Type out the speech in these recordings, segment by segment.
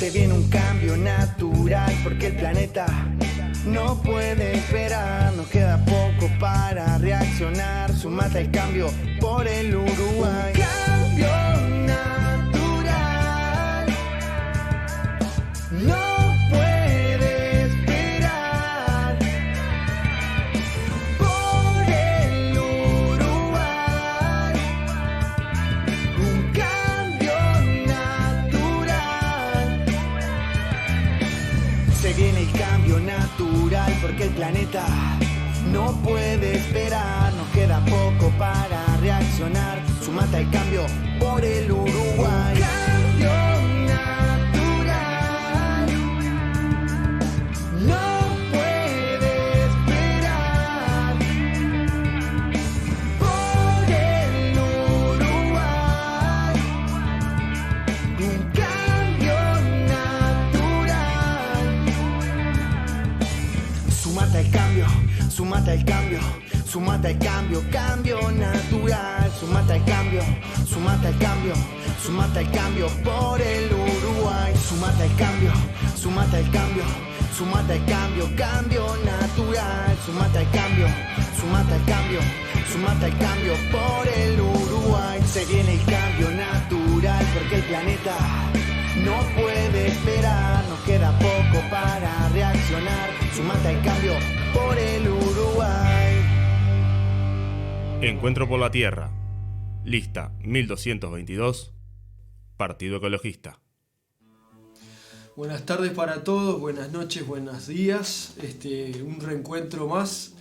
Se viene un cambio natural porque el planeta no puede esperar. Nos queda poco para reaccionar. Sumate al cambio por el Uruguay. Un cambio natural no puede esperar. Por el Uruguay. Un cambio natural. Se viene el cambio natural porque el planeta no puede esperar. Nos queda poco para reaccionar. Sumate al cambio por el Uruguay. Cambio natural no puede esperar. Por el Uruguay. Un cambio natural. Sumate al cambio. Sumate al cambio, sumate al cambio, cambio natural. Sumate al cambio, sumate al cambio, sumate al cambio por el Uruguay. Sumate al cambio, sumate al cambio, sumate al cambio, cambio natural. Sumate al cambio, sumate al cambio, sumate al cambio por el Uruguay. Se viene el cambio natural porque el planeta no puede esperar. Nos queda poco para reaccionar. Sumate al cambio por el Uruguay. Encuentro por la Tierra. Lista 1222. Partido Ecologista. Buenas tardes para todos, buenas noches, buenos días. Un reencuentro más.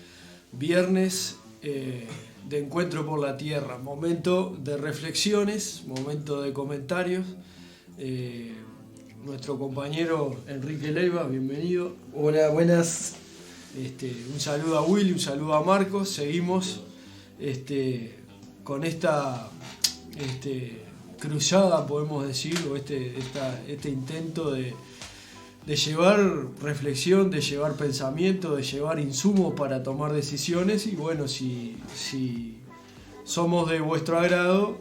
Viernes de Encuentro por la Tierra. Momento de reflexiones, momento de comentarios. Nuestro compañero Enrique Leiva, bienvenido. Hola, buenas. Un saludo a Willy, un saludo a Marcos. Seguimos con esta cruzada, podemos decir, o este intento de llevar reflexión, de llevar pensamiento, de llevar insumos para tomar decisiones. Y bueno, si somos de vuestro agrado,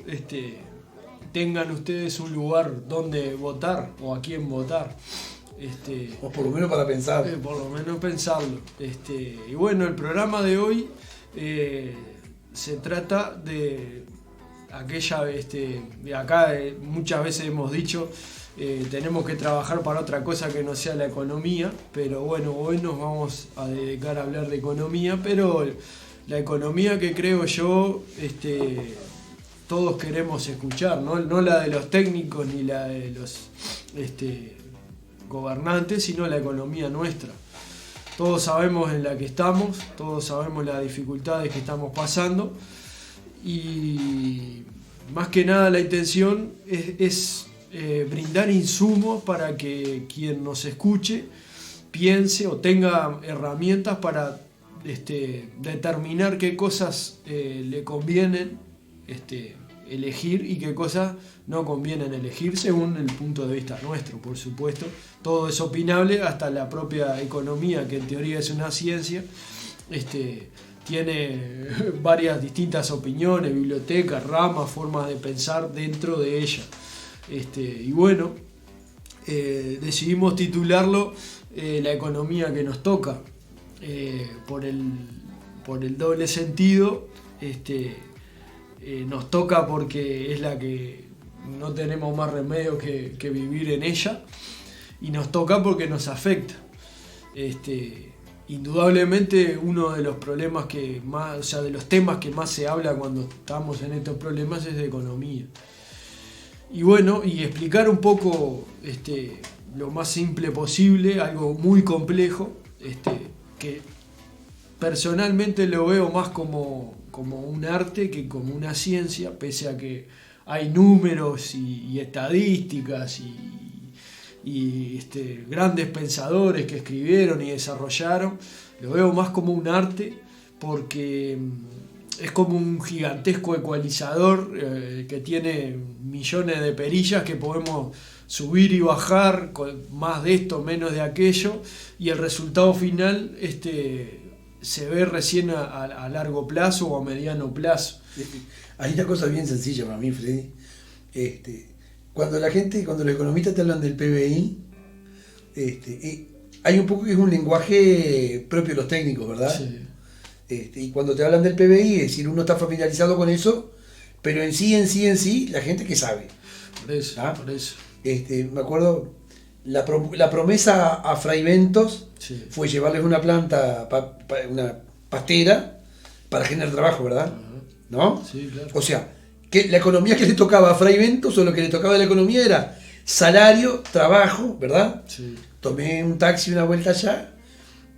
tengan ustedes un lugar donde votar o a quién votar. O por lo menos para pensar. Por lo menos pensarlo. Y bueno, el programa de hoy se trata de aquella, de acá muchas veces hemos dicho, tenemos que trabajar para otra cosa que no sea la economía, pero bueno, hoy nos vamos a dedicar a hablar de economía, pero la economía que creo yo, todos queremos escuchar, no la de los técnicos ni la de los gobernantes, sino la economía nuestra. Todos sabemos en la que estamos, todos sabemos las dificultades que estamos pasando y más que nada la intención es brindar insumos para que quien nos escuche piense o tenga herramientas para determinar qué cosas le convienen elegir y qué cosas no convienen elegir según el punto de vista nuestro, por supuesto. Todo es opinable, hasta la propia economía, que en teoría es una ciencia, tiene varias distintas opiniones, bibliotecas, ramas, formas de pensar dentro de ella. Y bueno, decidimos titularlo La economía que nos toca, por el doble sentido. Nos toca porque es la que no tenemos más remedio que vivir en ella, y nos toca porque nos afecta. Indudablemente uno de los problemas que más, o sea, de los temas que más se habla cuando estamos en estos problemas es de economía. Y bueno, y explicar un poco lo más simple posible, algo muy complejo, que personalmente lo veo más como un arte que como una ciencia, pese a que hay números y estadísticas y grandes pensadores que escribieron y desarrollaron. Lo veo más como un arte porque es como un gigantesco ecualizador que tiene millones de perillas que podemos subir y bajar, con más de esto, menos de aquello, y el resultado final se ve recién a largo plazo o a mediano plazo. Hay una cosa bien sencilla para mí, Freddy. Cuando los economistas te hablan del PBI, Hay un poco que es un lenguaje propio de los técnicos, ¿verdad? Sí. Y cuando te hablan del PBI, es decir, uno está familiarizado con eso, pero en sí, la gente que sabe. Por eso, ¿Ah? por eso. Me acuerdo, la promesa a Fray Bentos Sí. fue llevarles una planta, una pastera, para generar trabajo, ¿verdad? ¿No? Sí, claro. O sea, que la economía que le tocaba a Fray Bentos, o lo que le tocaba de la economía era salario, trabajo, ¿verdad? Sí. Tomé un taxi una vuelta allá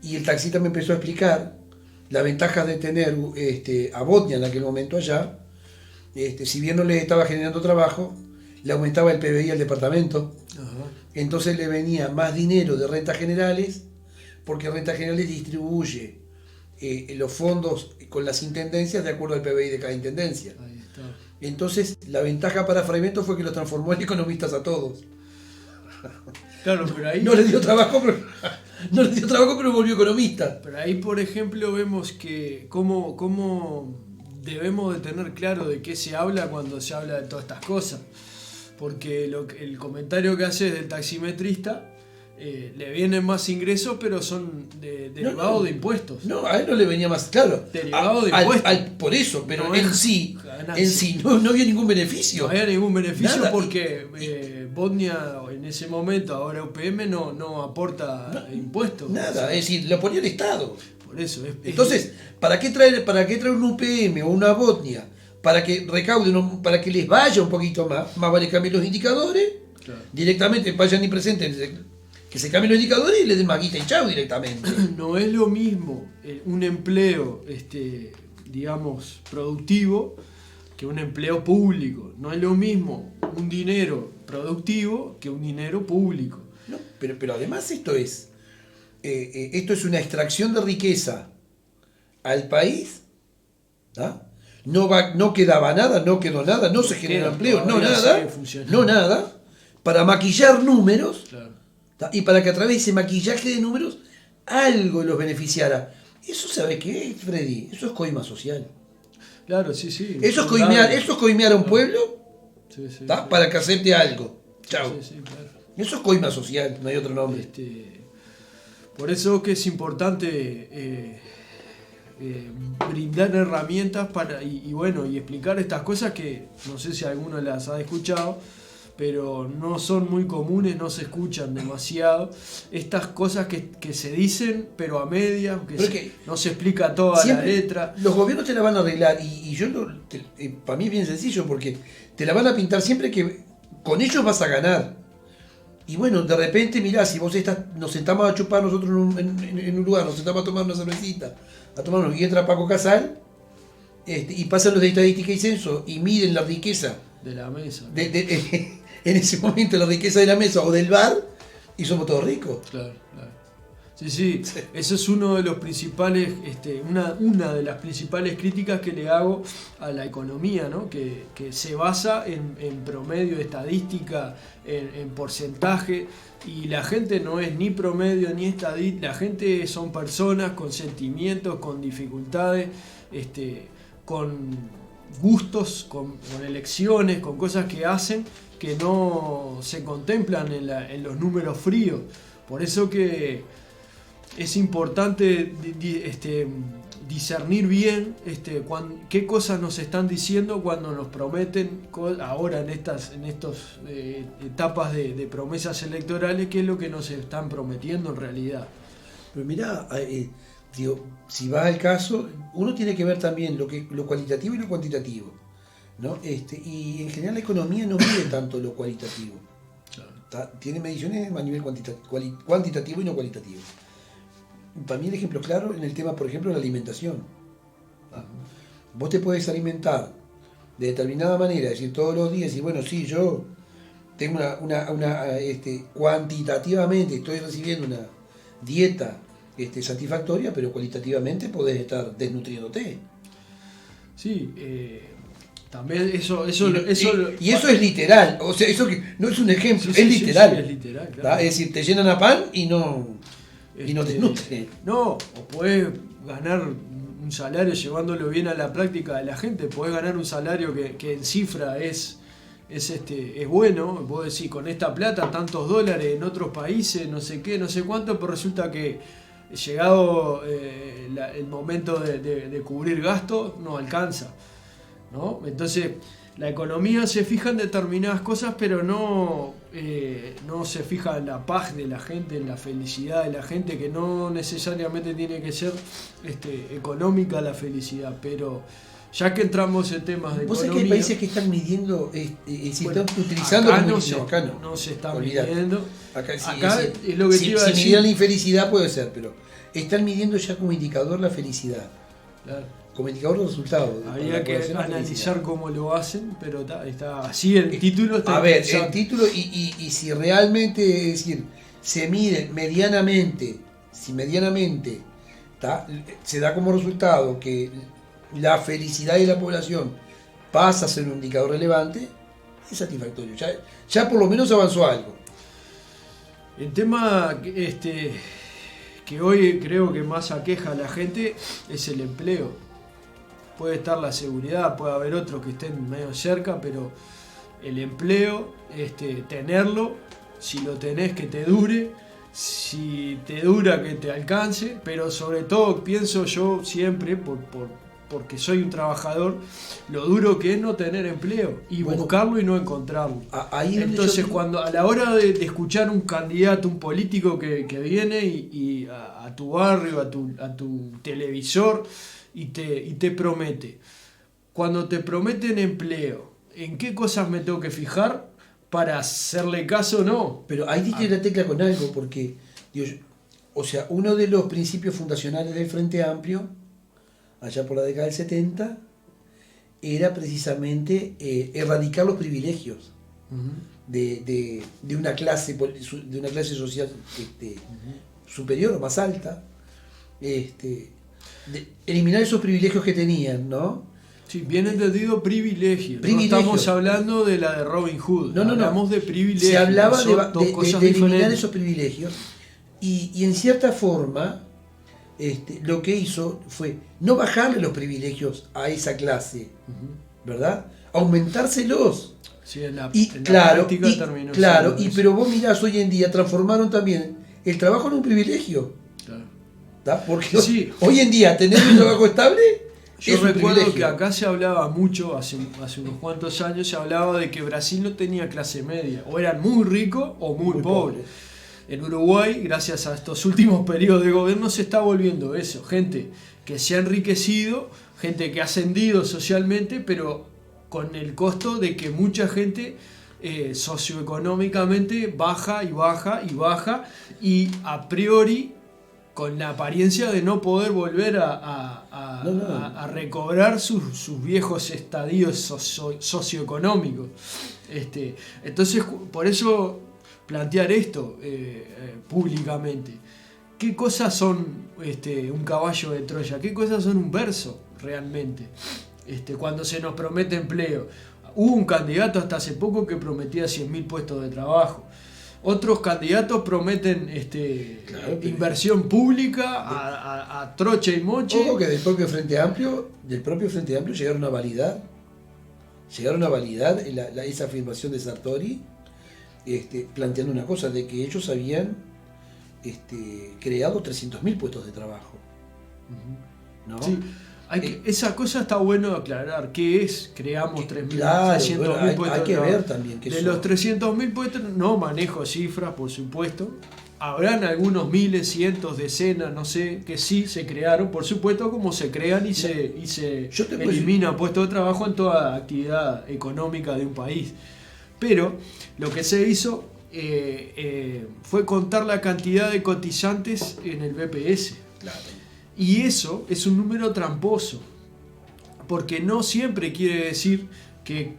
y el taxista me empezó a explicar las ventajas de tener a Botnia en aquel momento allá. Si bien no le estaba generando trabajo, le aumentaba el PBI al departamento. Ajá. Entonces le venía más dinero de rentas generales, porque rentas generales distribuye los fondos con las intendencias de acuerdo al PBI de cada intendencia. Ahí está. Entonces la ventaja para Fray Bentos fue que los transformó en economistas a todos. Claro, pero ahí... No les dio trabajo, pero volvió economista. Pero ahí, por ejemplo, vemos que cómo debemos de tener claro de qué se habla cuando se habla de todas estas cosas. Porque el comentario que hace del taximetrista, le vienen más ingresos, pero son derivados de impuestos. No, a él no le venía más, claro. Derivado de impuestos. Por eso, pero No en es sí ganancia. no había ningún beneficio. No había ningún beneficio. Nada. Porque Botnia en ese momento, ahora UPM, no aporta impuestos. Nada, es decir, lo ponía el Estado. Por eso Entonces, ¿para qué traer un UPM o una Botnia? Para que recauden, para que les vaya un poquito más vale cambiar los indicadores, Claro. directamente vayan y presenten, que se cambien los indicadores y le den más guita y chao directamente. No es lo mismo un empleo, digamos, productivo que un empleo público. No es lo mismo un dinero productivo que un dinero público. No, pero además esto es una extracción de riqueza al país, ¿ah? No quedaba nada, no quedó nada, no se generó empleo, no Todavía nada, sigue funcionando. no nada, para maquillar números, Claro. ¿tá? Y para que a través de ese maquillaje de números algo los beneficiara. Eso, ¿sabe qué es, Freddy? Eso es coima social. Claro, sí. Eso es coimear a un pueblo, Sí, sí, ¿tá? sí. Para que acepte algo. Chao. Sí, claro. Eso es coima social, no hay otro nombre. Por eso que es importante brindar herramientas y explicar estas cosas que no sé si alguno las ha escuchado, pero no son muy comunes, no se escuchan demasiado. Estas cosas que se dicen, pero a medias, no se explica toda la letra. Los gobiernos te la van a arreglar y para mí es bien sencillo porque te la van a pintar siempre que con ellos vas a ganar. Y bueno, de repente, mirá, si nos sentamos a chupar nosotros en un lugar, nos sentamos a tomar una cervecita, y entra Paco Casal, y pasan los de estadística y censo y miden la riqueza De la mesa. en ese momento, la riqueza de la mesa o del bar, y somos todos ricos. Claro. Sí. Eso es uno de los principales, una de las principales críticas que le hago a la economía, ¿no? Que se basa en promedio, estadística, en porcentaje, y la gente no es ni promedio ni estadística, la gente son personas con sentimientos, con dificultades, con gustos, con elecciones, con cosas que hacen que no se contemplan en los números fríos. Por eso que es importante discernir bien qué cosas nos están diciendo cuando nos prometen ahora en estas etapas de promesas electorales, qué es lo que nos están prometiendo en realidad. Pero mirá, si vas al caso, uno tiene que ver también lo cualitativo y lo cuantitativo, ¿no? Y en general la economía no mide tanto lo cualitativo. Claro. Tiene mediciones a nivel cuantitativo y no cualitativo. Para mí el ejemplo claro en el tema, por ejemplo, de la alimentación. Vos te puedes alimentar de determinada manera, es decir, todos los días, y bueno, sí, yo tengo cuantitativamente estoy recibiendo una dieta satisfactoria, pero cualitativamente podés estar desnutriéndote. Sí, también eso Y eso es literal, o sea, eso que no es un ejemplo, es literal. Sí, es literal, claro. Es decir, te llenan a pan y no te nutre. No, o podés ganar un salario llevándolo bien a la práctica de la gente, podés ganar un salario que en cifra es es bueno, vos decís, con esta plata, tantos dólares en otros países, no sé qué, no sé cuánto, pero resulta que llegado el momento de cubrir gastos, no alcanza, ¿no? Entonces, la economía se fija en determinadas cosas, pero no se fija en la paz de la gente, en la felicidad de la gente, que no necesariamente tiene que ser económica la felicidad, pero ya que entramos en temas de ¿Vos economía... sabés que hay países que están midiendo, si bueno, están utilizando... acá como- no se está olvidate. midiendo. Acá, sí, Acá es lo que te iba a si decir. midieran la infelicidad puede ser, pero están midiendo ya como indicador la felicidad, Claro. como indicador de resultados. Habría que población, la analizar felicidad. cómo lo hacen, pero está así el título está A ver, el interesante. título y si realmente, es decir, se miden medianamente, si medianamente se da como resultado que la felicidad de la población pasa a ser un indicador relevante, es satisfactorio. Ya por lo menos avanzó algo. El tema que hoy creo que más aqueja a la gente es el empleo. Puede estar la seguridad, puede haber otros que estén medio cerca, pero el empleo, tenerlo, si lo tenés que te dure, si te dura que te alcance, pero sobre todo pienso yo siempre, porque soy un trabajador, lo duro que es no tener empleo y Bueno, buscarlo y no encontrarlo. Ahí es donde Entonces, yo- cuando a la hora de escuchar un candidato, un político que viene y a tu barrio, a tu televisor y te promete, cuando te prometen empleo, ¿en qué cosas me tengo que fijar para hacerle caso o no? Pero ahí diste la tecla con algo, porque uno de los principios fundacionales del Frente Amplio, allá por la década del 70, era precisamente erradicar los privilegios de una clase social superior o más alta, eliminar esos privilegios que tenían, ¿no? Sí, bien entendido privilegio. Privilegio. No estamos hablando de la de Robin Hood. No. Hablamos de privilegio. Se hablaba Son de dos cosas eliminar diferentes. esos privilegios y en cierta forma lo que hizo fue no bajarle los privilegios a esa clase, ¿verdad? Aumentárselos. Sí, en la Claro, práctica terminó claro, siendo eso. pero vos mirás hoy en día transformaron también el trabajo en un privilegio, Claro. ¿tá? Porque Sí. hoy en día tener un trabajo estable Yo es un recuerdo privilegio. que acá se hablaba mucho, hace unos cuantos años, se hablaba de que Brasil no tenía clase media. O eran muy ricos o muy pobres. pobres. En Uruguay, gracias a estos últimos periodos de gobierno, se está volviendo eso. Gente que se ha enriquecido, gente que ha ascendido socialmente, pero con el costo de que mucha gente socioeconómicamente baja y baja y baja y a priori con la apariencia de no poder volver a recobrar sus viejos estadios socioeconómicos. Entonces, por eso plantear esto públicamente. ¿Qué cosas son un caballo de Troya? ¿Qué cosas son un verso realmente? Cuando se nos promete empleo. Hubo un candidato hasta hace poco que prometía 100.000 puestos de trabajo. Otros candidatos prometen Claro, pero- inversión pública a troche y moche. Ojo que del propio Frente Amplio llegaron a validar esa afirmación de Sartori, planteando una cosa, de que ellos habían creado 300.000 puestos de trabajo. ¿No? Sí, esa cosa está bueno aclarar. ¿Qué es? Creamos 300.000 Claro, puestos hay de que trabajo. ver también que De eso- los 300.000 puestos, no manejo cifras, por supuesto. Habrán algunos miles, cientos, decenas, no sé, que sí se crearon, por supuesto, como se crean y se Yo te puedo eliminan puestos de trabajo en toda actividad económica de un país. Pero lo que se hizo fue contar la cantidad de cotizantes en el BPS. Claro. Y eso es un número tramposo, porque no siempre quiere decir que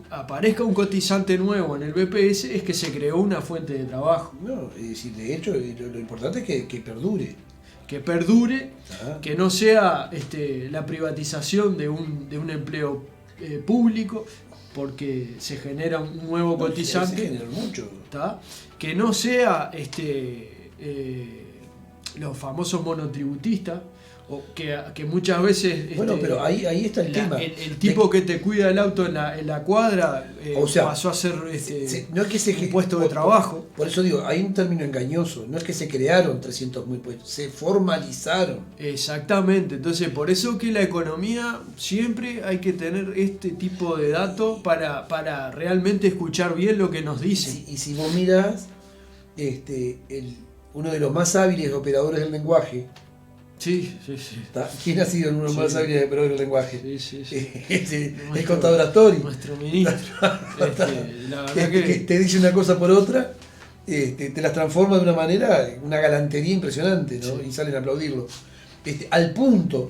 aparezca un cotizante nuevo en el BPS es que se creó una fuente de trabajo. No, es decir, de hecho, lo importante es que perdure. Que perdure, Ah. que no sea la privatización de un empleo público, porque se genera un nuevo Se cotizante. generó mucho. ¿Tá? Que no sea los famosos monotributistas O que muchas veces... Bueno, pero ahí está el tema. El tipo que te cuida el auto en la cuadra o sea, pasó a ser no es que un puesto de trabajo. Por eso digo, hay un término engañoso. No es que se crearon 300.000 puestos, se formalizaron. Exactamente. Entonces, por eso que la economía siempre hay que tener este tipo de datos para realmente escuchar bien lo que nos dicen. Y si vos mirás, uno de los más hábiles operadores del lenguaje, Sí. ¿quién ha sido uno de los más hábiles operadores del lenguaje? Sí. El contador Astori. Nuestro ministro. La verdad que te dice una cosa por otra, te las transforma de una manera, una galantería impresionante, ¿no? Sí. Y salen a aplaudirlo. Al punto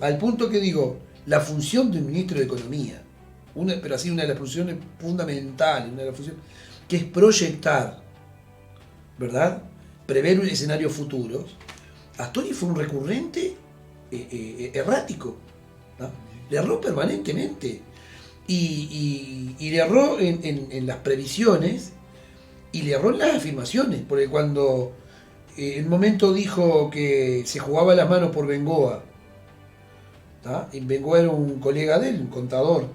que digo, la función de un ministro de Economía, pero así una de las funciones fundamentales, una de las funciones, que es proyectar, ¿verdad? Prever escenarios futuros. Astori fue un recurrente errático, ¿no? Le erró permanentemente y le erró en las previsiones y le erró en las afirmaciones, porque cuando en un momento dijo que se jugaba las manos por Bengoa, ¿tá? Y Bengoa era un colega de él, un contador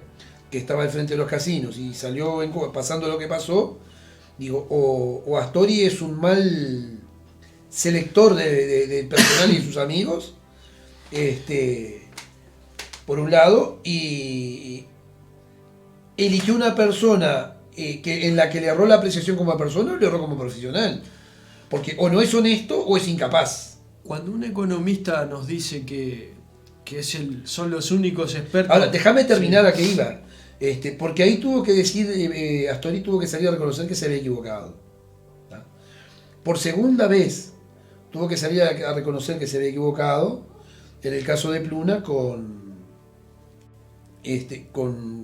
que estaba al frente de los casinos y salió Bengoa pasando lo que pasó, digo, o Astori es un mal selector de personal y sus amigos, por un lado, y eligió una persona en la que le erró la apreciación como persona o le erró como profesional, porque o no es honesto o es incapaz. Cuando un economista nos dice que son los únicos expertos... Ahora, déjame terminar a qué iba, porque ahí tuvo que decir, Astori tuvo que salir a reconocer que se había equivocado, ¿tá? Por segunda vez tuvo que salir a reconocer que se había equivocado, en el caso de Pluna con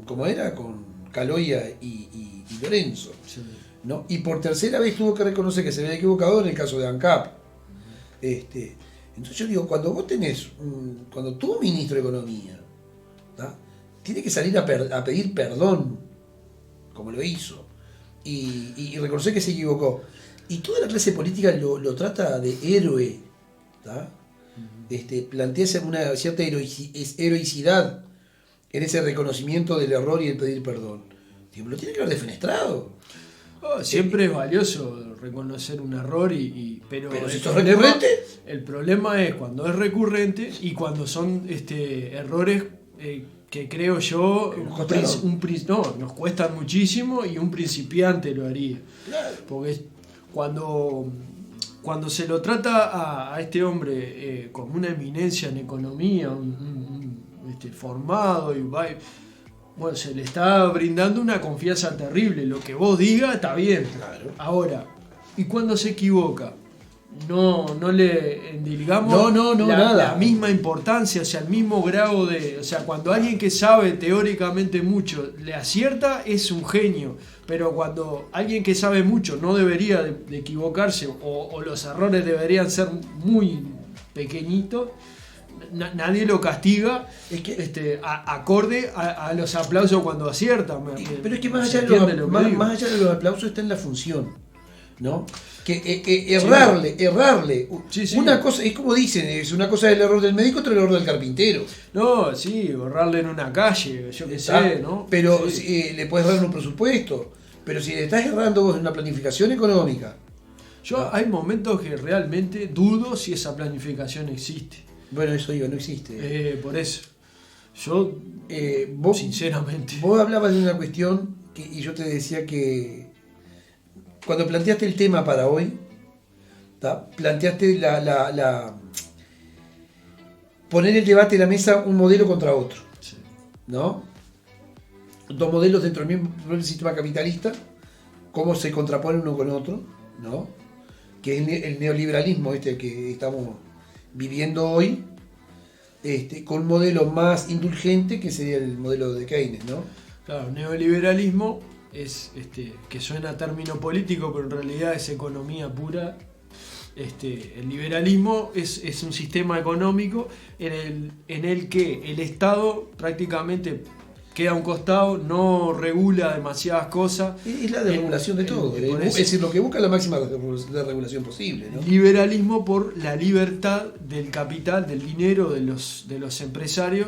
¿cómo era? Con Caloia y Lorenzo, Sí. ¿no? Y por tercera vez tuvo que reconocer que se había equivocado en el caso de ANCAP. Entonces yo digo, cuando tu ministro de Economía, ¿tá? Tiene que salir a pedir perdón, como lo hizo, y reconocer que se equivocó. Y toda la clase política lo trata de héroe, ¿tá? Plantea una cierta heroicidad en ese reconocimiento del error y el pedir perdón. Digo, lo tiene que haber defenestrado. Siempre es valioso reconocer un error, pero si sos recurrente. El problema es cuando es recurrente y cuando son errores que creo yo nos cuestan muchísimo y un principiante lo haría. Claro. Porque cuando se lo trata a este hombre como una eminencia en economía, formado, bueno, se le está brindando una confianza terrible. Lo que vos digas está bien. Claro. Ahora, y cuando se equivoca, no le endilgamos nada. La misma importancia, o sea, el mismo grado de... O sea, cuando alguien que sabe teóricamente mucho le acierta, es un genio. Pero cuando alguien que sabe mucho no debería de equivocarse o los errores deberían ser muy pequeñitos, nadie lo castiga, es que, acorde a los aplausos cuando acierta. Pero es que más allá de los aplausos está en la función, ¿no? Que errarle. Sí. Una cosa, es como dicen, es una cosa el error del médico, otra el error del carpintero. No, sí, errarle en una calle, yo qué sé, ¿no? Pero sí. Le puedes errar en un presupuesto. Pero si le estás errando vos en una planificación económica. Hay momentos que realmente dudo si esa planificación existe. Bueno, eso digo, no existe. Por eso. Yo, vos, sinceramente. Vos hablabas de una cuestión y yo te decía que cuando planteaste el tema para hoy, ¿tá? Planteaste poner el debate en la mesa un modelo contra otro. Sí. ¿No? Dos modelos dentro del mismo sistema capitalista, cómo se contraponen uno con otro, ¿no? Que es el neoliberalismo que estamos viviendo hoy, con un modelo más indulgente que sería el modelo de Keynes, ¿no? Claro, neoliberalismo es que suena a término político, pero en realidad es economía pura. El liberalismo es un sistema económico en el que el Estado prácticamente queda a un costado, no regula demasiadas cosas. Es la desregulación de todo. Es decir, lo que busca es la máxima desregulación posible, ¿no? Liberalismo por la libertad del capital, del dinero, de los empresarios,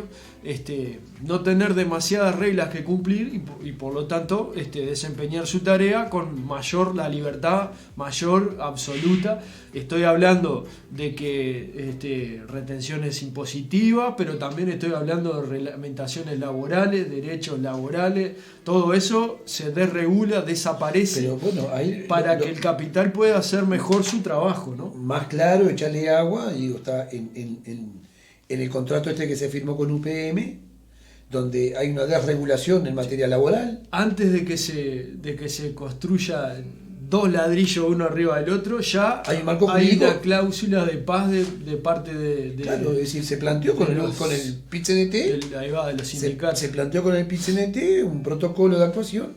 no tener demasiadas reglas que cumplir y por lo tanto desempeñar su tarea con la libertad mayor, absoluta. Estoy hablando de que retenciones impositivas, pero también estoy hablando de reglamentaciones laborales, derechos laborales, todo eso se desregula, desaparece, pero bueno, para que el capital pueda hacer mejor su trabajo, ¿no? Más claro, echarle agua, digo, está en el contrato que se firmó con UPM, donde hay una desregulación en materia laboral. Antes de que se construya 2 ladrillos uno arriba del otro, ya hay un marco hay jurídico, una cláusula de paz de parte de claro, es decir, se planteó con el PIT-CNT, ahí va, de los sindicatos. Se planteó con el PIT-CNT un protocolo de actuación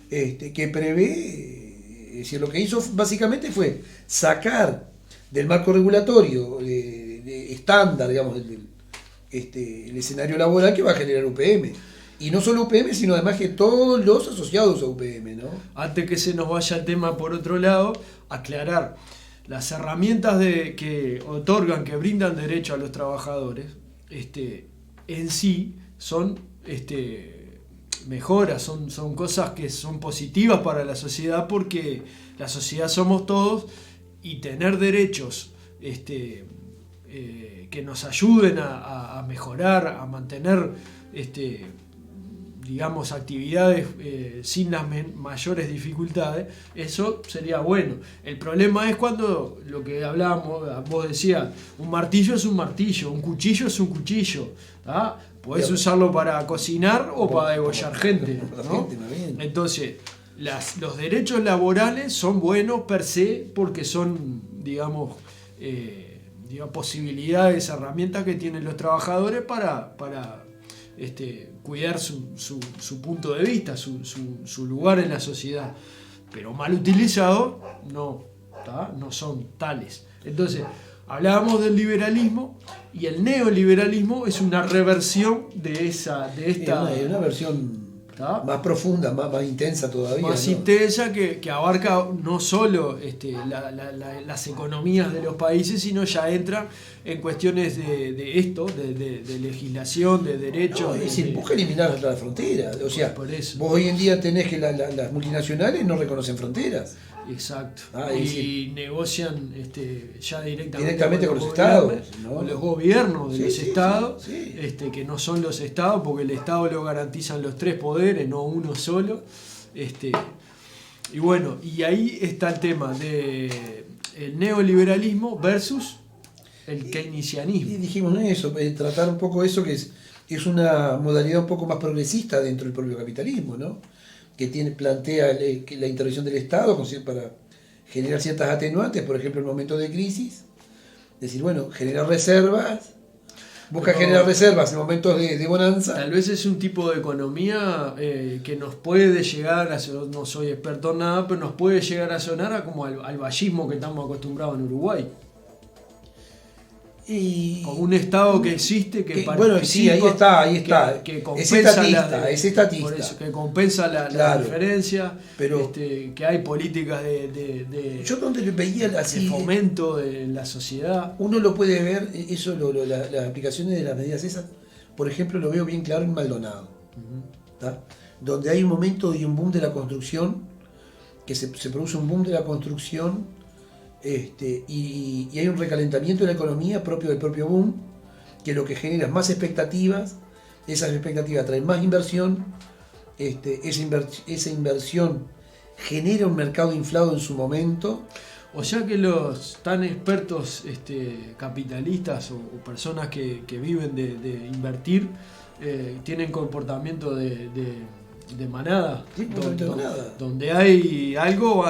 que prevé, es decir, lo que hizo básicamente fue sacar del marco regulatorio de estándar, digamos, el escenario laboral que va a generar UPM. Y no solo UPM, sino además que todos los asociados a UPM, ¿no? Antes que se nos vaya el tema por otro lado, aclarar. Las herramientas que otorgan, que brindan derecho a los trabajadores, en sí son mejoras, son cosas que son positivas para la sociedad, porque la sociedad somos todos, y tener derechos que nos ayuden a mejorar, a mantener digamos, actividades sin las mayores dificultades, eso sería bueno. El problema es cuando, lo que hablábamos, vos decías, un martillo es un martillo, un cuchillo es un cuchillo, ¿tá? Podés usarlo para cocinar o para degollar gente, ¿no? Entonces, los derechos laborales son buenos per se, porque son, digamos, posibilidades, herramientas que tienen los trabajadores para cuidar su punto de vista, su lugar en la sociedad. Pero mal utilizados no son tales. Entonces, hablábamos del liberalismo, y el neoliberalismo es una reversión de esta... una versión más profunda, más intensa todavía. Más intensa, que abarca no solo las economías de los países, sino ya entra en cuestiones de legislación, de derechos. Es decir, busca eliminar las fronteras. O sea, por eso. Vos hoy en día tenés que las multinacionales no reconocen fronteras. Exacto. Y negocian ya directamente con los estados, ¿no? Con los gobiernos de los estados, sí. Que no son los estados, porque el estado lo garantizan los 3 poderes, no uno solo. Y bueno, y ahí está el tema de el neoliberalismo versus el keynesianismo. Y dijimos eso, tratar un poco eso, que es una modalidad un poco más progresista dentro del propio capitalismo, ¿no? Que plantea la intervención del Estado para generar ciertas atenuantes, por ejemplo en momentos de crisis, es decir, bueno, generar reservas, generar reservas en momentos de bonanza. Tal vez es un tipo de economía que nos puede llegar no soy experto en nada, pero nos puede llegar a sonar como al vallismo que estamos acostumbrados en Uruguay. Como un Estado que existe, que participa, bueno, sí, ahí está. Que compensa es estatista. Por eso, que compensa la diferencia, pero que hay políticas de yo donde veía así, de fomento de la sociedad. Uno lo puede ver, eso las aplicaciones de las medidas esas, por ejemplo, lo veo bien claro en Maldonado, donde hay un momento y un boom de la construcción, que se produce un boom de la construcción, y hay un recalentamiento de la economía propio del propio boom, que lo que genera es más expectativas, esas expectativas traen más inversión, esa inversión genera un mercado inflado en su momento. O sea que los tan expertos capitalistas o personas que viven de invertir tienen comportamiento de manada, donde hay algo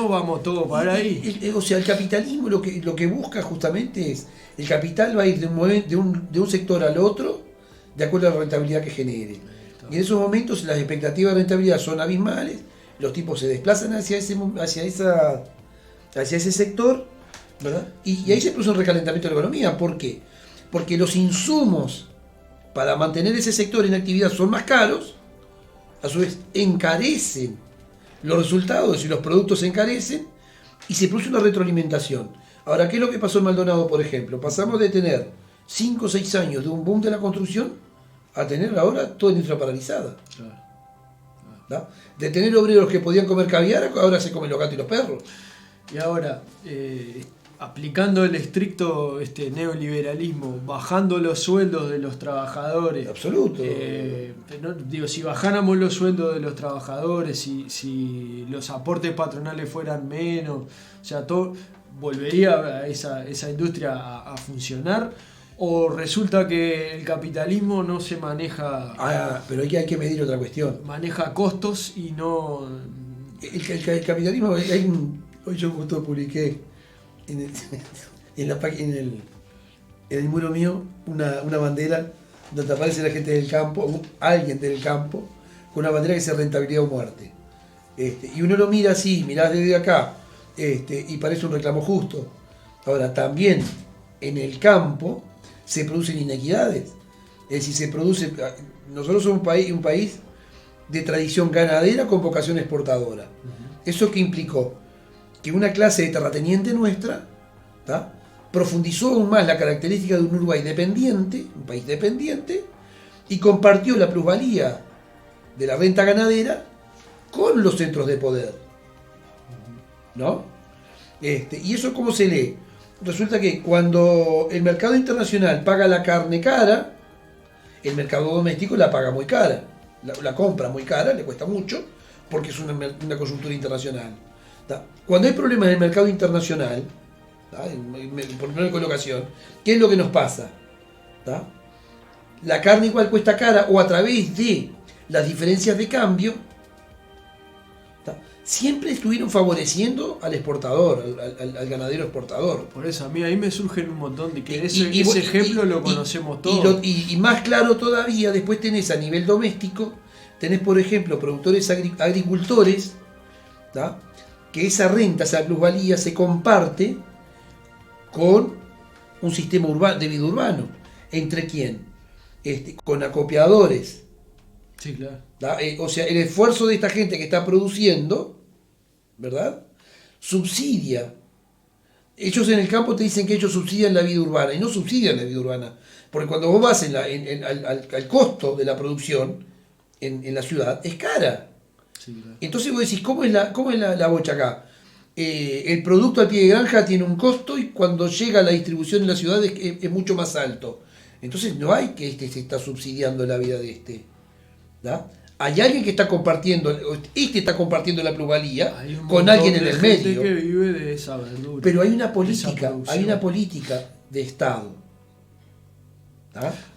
vamos todos para ahí. O sea, el capitalismo lo que busca justamente es, el capital va a ir de un sector al otro de acuerdo a la rentabilidad que genere. Y en esos momentos las expectativas de rentabilidad son abismales, los tipos se desplazan hacia ese sector, ¿verdad? Y ahí se produce un recalentamiento de la economía. ¿Por qué? Porque los insumos para mantener ese sector en actividad son más caros, a su vez encarecen los resultados y los productos se encarecen y se produce una retroalimentación. Ahora, ¿qué es lo que pasó en Maldonado, por ejemplo? Pasamos de tener 5 o 6 años de un boom de la construcción a tener ahora toda la industria paralizada. ¿No? De tener obreros que podían comer caviar, ahora se comen los gatos y los perros. Y ahora, aplicando el estricto neoliberalismo, bajando los sueldos de los trabajadores. Absoluto. Si bajáramos los sueldos de los trabajadores, si los aportes patronales fueran menos, o sea, todo volvería esa industria a funcionar. ¿O resulta que el capitalismo no se maneja? Pero hay que medir otra cuestión. Maneja costos y no... El capitalismo, hoy yo justo publiqué en el muro mío una bandera donde aparece la gente del campo, alguien del campo, con una bandera que dice rentabilidad o muerte. Y uno lo mira así, mirás desde acá, y parece un reclamo justo. Ahora, también en el campo se producen inequidades. Es decir, nosotros somos un país de tradición ganadera con vocación exportadora. ¿Eso qué implicó? Que una clase de terrateniente nuestra, ¿tá?, profundizó aún más la característica de un Uruguay dependiente, un país dependiente, y compartió la plusvalía de la renta ganadera con los centros de poder. ¿No? ¿Y eso cómo se lee? Resulta que cuando el mercado internacional paga la carne cara, el mercado doméstico la paga muy cara. La compra muy cara, le cuesta mucho, porque es una coyuntura internacional. ¿Tá? Cuando hay problemas en el mercado internacional, por ejemplo en colocación, ¿qué es lo que nos pasa? ¿Tá? La carne igual cuesta cara, o a través de las diferencias de cambio, ¿tá?, siempre estuvieron favoreciendo al exportador, al ganadero exportador. Por eso a mí ahí me surgen un montón de que ese ejemplo lo conocemos todos. Y más claro todavía, después tenés a nivel doméstico, tenés por ejemplo productores agricultores, ¿tá?, que esa renta, esa plusvalía se comparte con un sistema de vida urbano. ¿Entre quién? Con acopiadores. Sí, claro. O sea, el esfuerzo de esta gente que está produciendo, ¿verdad?, subsidia. Ellos en el campo te dicen que ellos subsidian la vida urbana, y no subsidian la vida urbana. Porque cuando vos vas al costo de la producción en la ciudad, es cara. Sí, claro. Entonces vos decís, ¿cómo es la bocha acá? El producto al pie de granja tiene un costo y cuando llega a la distribución en la ciudad es mucho más alto. Entonces no hay que se está subsidiando la vida de ¿da? Hay alguien que está compartiendo, está compartiendo la plusvalía con alguien en el medio. Que vive de esa verdura. Pero hay una política de Estado.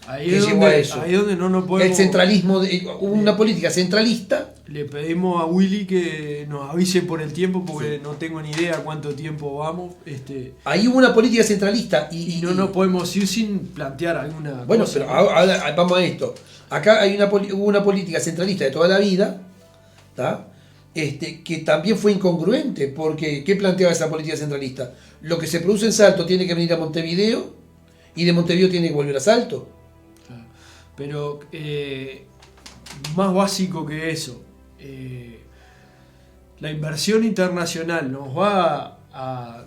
Ahí es donde no nos podemos... El centralismo, una política centralista. Le pedimos a Willy que nos avise por el tiempo, porque no tengo ni idea cuánto tiempo vamos. Ahí hubo una política centralista y no nos podemos ir sin plantear alguna bueno, cosa. Pero ahora vamos a esto. Acá hubo una política centralista de toda la vida, ¿tá?, que también fue incongruente, porque ¿qué planteaba esa política centralista? Lo que se produce en Salto tiene que venir a Montevideo, y de Montevideo tiene que volver a Salto. Pero más básico que eso, la inversión internacional nos va a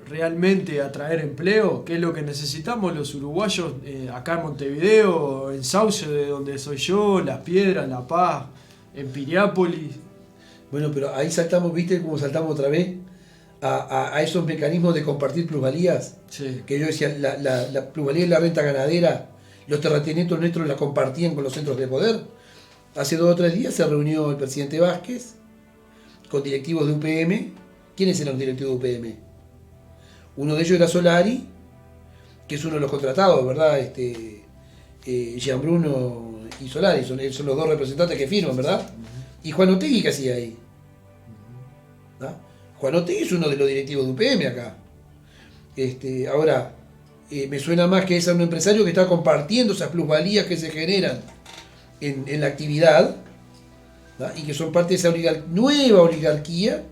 realmente a traer empleo, que es lo que necesitamos los uruguayos acá en Montevideo, en Sauce, de donde soy yo, Las Piedras, La Paz, en Piriápolis. Bueno, pero ahí saltamos, ¿viste cómo saltamos otra vez? A esos mecanismos de compartir plusvalías. Sí. Que yo decía, la plusvalía de la renta ganadera, los terratenientes nuestros la compartían con los centros de poder. Hace 2 o 3 días se reunió el presidente Vázquez con directivos de UPM. ¿Quiénes eran los directivos de UPM? Uno de ellos era Solari, que es uno de los contratados, ¿verdad? Jean Bruno y Solari, son los 2 representantes que firman, ¿verdad? Y Juan Otegui, ¿qué hacía ahí? ¿No? Juan Otegui es uno de los directivos de UPM acá. Ahora, me suena más que es un empresario que está compartiendo esas plusvalías que se generan en la actividad, ¿no?, y que son parte de esa nueva oligarquía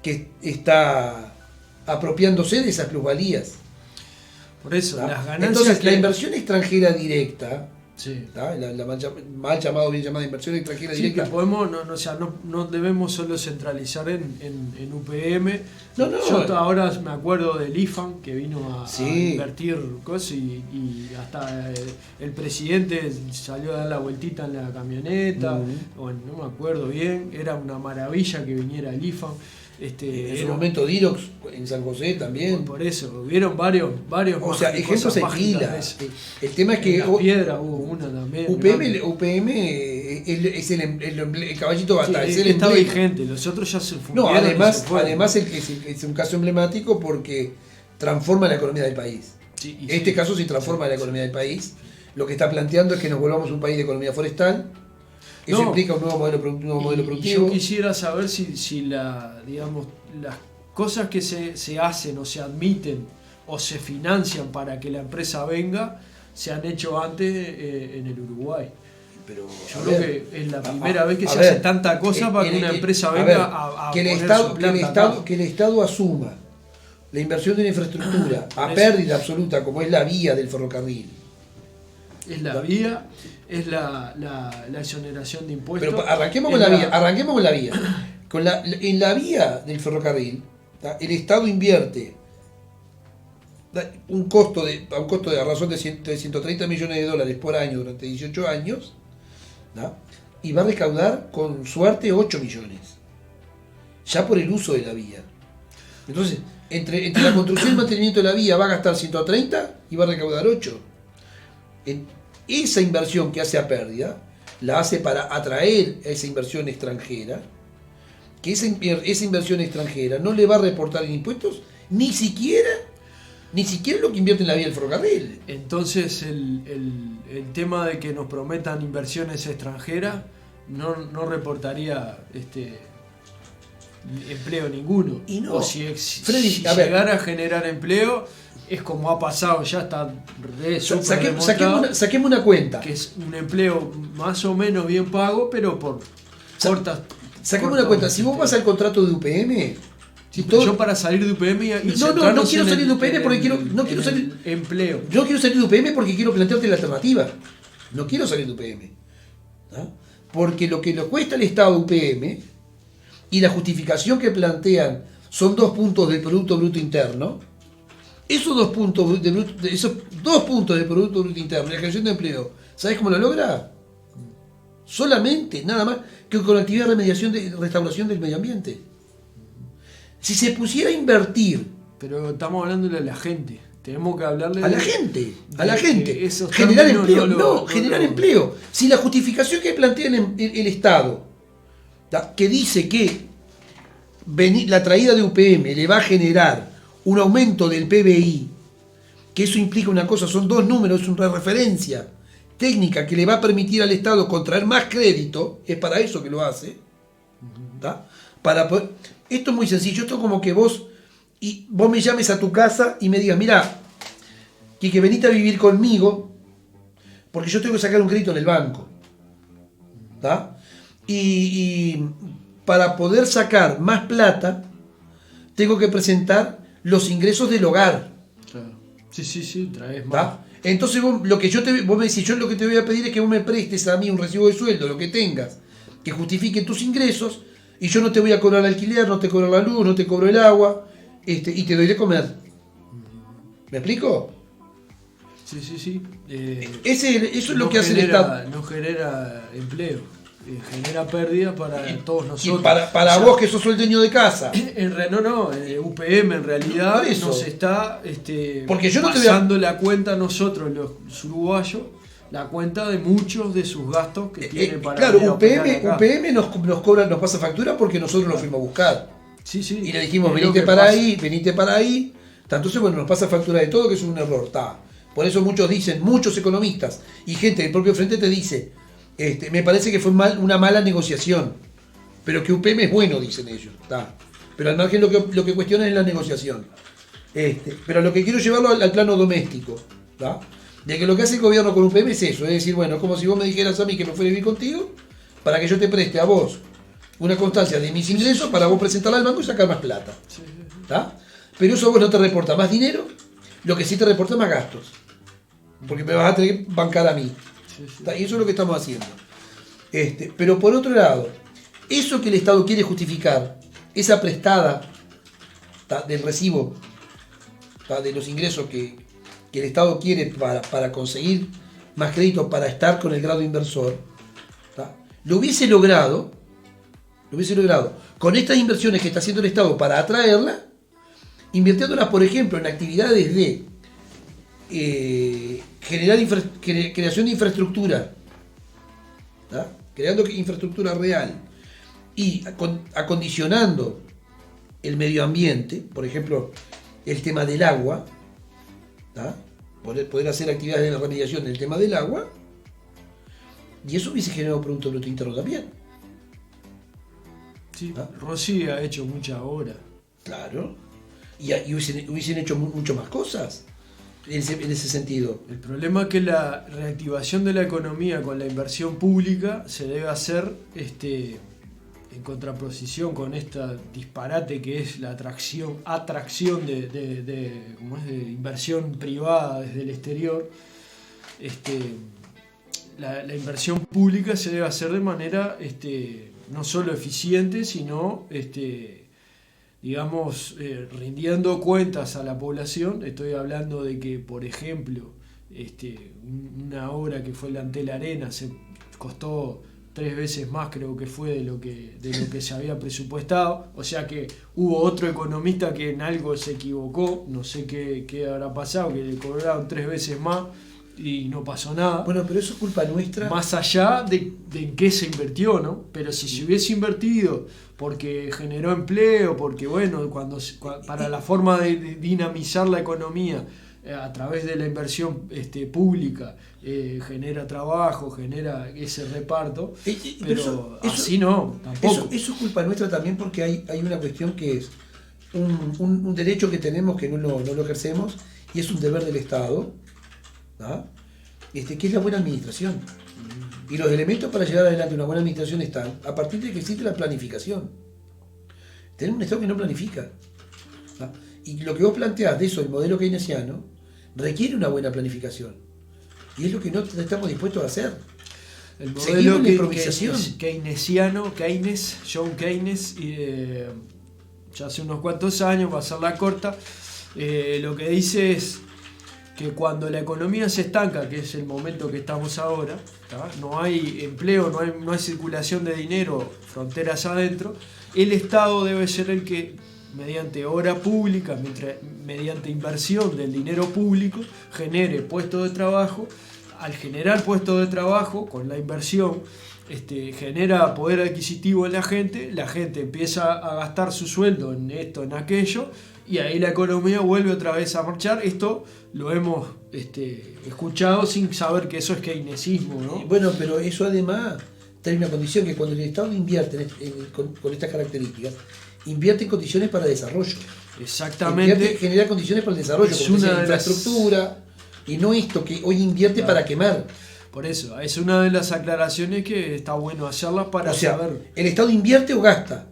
que está apropiándose de esas plusvalías. Por eso, ¿no? las ganancias. Entonces, la inversión extranjera directa, Sí. La mal llamado, bien llamada inversión extranjera Sí, directa. que podemos, no debemos solo centralizar en UPM. No. Yo ahora me acuerdo del IFAN que vino a Sí. invertir cosas y hasta el presidente salió a dar la vueltita en la camioneta. Bueno, no me acuerdo bien, era una maravilla que viniera el IFAN. En su Era- momento Dirox en San José también. Por eso, hubieron varios O sea, más- ejemplos cosas hay mágicas pila. de eso. El tema es que En Las Piedras hubo una también. grande. UPM es el caballito Sí, batalla, es el está emblema. vigente, los otros ya se No, fundieron y además, se fueron. es un caso emblemático porque transforma la economía del país. Sí, y Este sí. caso sí transforma la economía del país. Lo que está planteando es que nos volvamos un país de economía forestal. Eso No. implica un nuevo modelo, Y productivo. yo quisiera saber si digamos, las cosas que se hacen o se admiten o se financian para que la empresa venga se han hecho antes en el Uruguay. Pero, Yo a creo ver, que es la primera vez que a se ver, hace tanta cosa para que una empresa a venga ver, a que el poner Estado, su planta acá. que el Estado asuma la inversión de una infraestructura Por a eso. pérdida absoluta, como es la vía del ferrocarril. Es la vía, es la exoneración de impuestos. Pero arranquemos con es la vía, arranquemos con la vía. En la vía del ferrocarril, ¿tá? El Estado invierte a un costo de a razón de 130 millones de dólares por año durante 18 años, ¿tá? Y va a recaudar con suerte 8 millones, ya por el uso de la vía. Entonces, entre la construcción y el mantenimiento de la vía va a gastar 130 y va a recaudar 8. Esa inversión que hace a pérdida, la hace para atraer a esa inversión extranjera, que esa inversión extranjera no le va a reportar en impuestos ni siquiera lo que invierte en la vía del ferrocarril. Entonces el tema de que nos prometan inversiones extranjeras no reportaría empleo ninguno. Y no. O si Freddy, a ver. llegara a generar empleo, es como ha pasado, ya está súper demostrado, Saquemos una cuenta. que es un empleo más o menos bien pago, pero por cortas. Saquemos una cuenta. Si vos vas al contrato de UPM, Sí, y todo- yo para salir de UPM y No centrarnos quiero en salir de UPM porque en quiero el salir. empleo. Yo quiero salir de UPM porque quiero plantearte la alternativa. No quiero salir de UPM. ¿Ah? Porque lo que le cuesta al Estado UPM y la justificación que plantean son 2 puntos del Producto Bruto Interno. Esos 2 puntos esos 2 puntos del Producto Bruto Interno y la creación de empleo, ¿sabes cómo lo logra? Solamente, nada más, que con la actividad de remediación de restauración del medio ambiente. Si se pusiera a invertir Pero estamos hablándole a la gente. Tenemos que hablarle a la de- gente, de a la que gente, esos generar términos empleo, no generar empleo. Si la justificación que plantea el Estado, ¿tá? Que dice que la traída de UPM le va a generar un aumento del PBI, que eso implica una cosa, son 2 números, es una referencia técnica que le va a permitir al Estado contraer más crédito, es para eso que lo hace, ¿tá? Esto es muy sencillo, esto es como que vos me llames a tu casa y me digas, mira, que venite a vivir conmigo porque yo tengo que sacar un crédito en el banco, ¿tá? Y para poder sacar más plata tengo que presentar los ingresos del hogar, Claro. Sí, traes más. ¿tá? Entonces vos me decís, yo lo que te voy a pedir es que vos me prestes a mí un recibo de sueldo, lo que tengas, que justifique tus ingresos, y yo no te voy a cobrar el alquiler, no te cobro la luz, no te cobro el agua, y te doy de comer. ¿Me explico? Sí. Eso es lo No que hace el genera- Estado. No genera empleo. Genera pérdida para todos Y nosotros. para O sea, vos que sos el dueño de casa. UPM en realidad Por eso. nos está Porque yo no te voy a- pasando la cuenta a nosotros, los uruguayos, la cuenta de muchos de sus gastos que tiene para Claro, venir a operar UPM acá. nos pasa factura porque nosotros lo fuimos a buscar. Sí. Y le dijimos, Es lo venite que para pasa. ahí, venite para ahí. Entonces, bueno, nos pasa factura de todo, que es un error. Por eso muchos economistas y gente del propio frente te dice, me parece que fue una mala negociación, pero que UPM es bueno, dicen ellos. Pero al margen lo que cuestionan es la negociación. Pero lo que quiero llevarlo al plano doméstico, de que lo que hace el gobierno con UPM es eso, es decir, bueno, como si vos me dijeras a mí que me fuera a vivir contigo, para que yo te preste a vos una constancia de mis ingresos para vos presentarla al banco y sacar más plata. Pero eso a vos no te reporta más dinero, lo que sí te reporta más gastos. Porque me vas a tener que bancar a mí. sí. Y eso es lo que estamos haciendo. Pero por otro lado, eso que el Estado quiere justificar, esa prestada del recibo de los ingresos que el Estado quiere para conseguir más crédito, para estar con el grado inversor, lo hubiese logrado con estas inversiones que está haciendo el Estado para atraerla, invirtiéndolas, por ejemplo, en actividades de creación de infraestructura, creando infraestructura real y acondicionando el medio ambiente, por ejemplo, el tema del agua, poder hacer actividades de remediación del tema del agua, y eso hubiese generado Producto Bruto Interno también. Sí, Rossi ha hecho mucha obra. Claro. Y hubiesen hecho mucho más cosas en ese sentido. El problema es que la reactivación de la economía con la inversión pública se debe hacer en contraposición con esta disparate que es la atracción de inversión privada desde el exterior. La inversión pública se debe hacer de manera no solo eficiente, sino rindiendo cuentas a la población. Estoy hablando de que, por ejemplo, una obra que fue la Antel Arena se costó 3 veces más, creo que fue de lo que se había presupuestado. O sea que hubo otro economista que en algo se equivocó, no sé qué habrá pasado, que le cobraron 3 veces más y no pasó nada. Bueno, pero eso es culpa nuestra. Más allá de en qué se invirtió, ¿no? Pero si se hubiese invertido porque generó empleo, porque para la forma de dinamizar la economía a través de la inversión pública, genera trabajo, genera ese reparto, pero así no, tampoco. Eso es culpa nuestra también, porque hay una cuestión que es un derecho que tenemos que no lo ejercemos, y es un deber del Estado, que es la buena administración. Y los elementos para llevar adelante una buena administración están a partir de que existe la planificación. Tenemos un Estado que no planifica. Y lo que vos planteás de eso, el modelo keynesiano, requiere una buena planificación. Y es lo que no estamos dispuestos a hacer. El modelo improvisación. keynesiano, John Keynes, ya hace unos cuantos años, va a ser la corta, lo que dice es que cuando la economía se estanca, que es el momento que estamos ahora, no hay empleo, no hay circulación de dinero, fronteras adentro, el Estado debe ser el que, mediante obra pública, mediante inversión del dinero público, genere puestos de trabajo. Al generar puestos de trabajo, con la inversión, genera poder adquisitivo en la gente empieza a gastar su sueldo en esto, en aquello, y ahí la economía vuelve otra vez a marchar. Esto lo hemos escuchado sin saber que eso es keynesismo, ¿no? Bueno, pero eso además trae una condición, que cuando el Estado invierte con estas características, invierte en condiciones para desarrollo. Exactamente. Genera condiciones para el desarrollo, es como una infraestructura, y no esto que hoy invierte para quemar. Por eso, es una de las aclaraciones que está bueno hacerlas para saber. ¿El Estado invierte o gasta?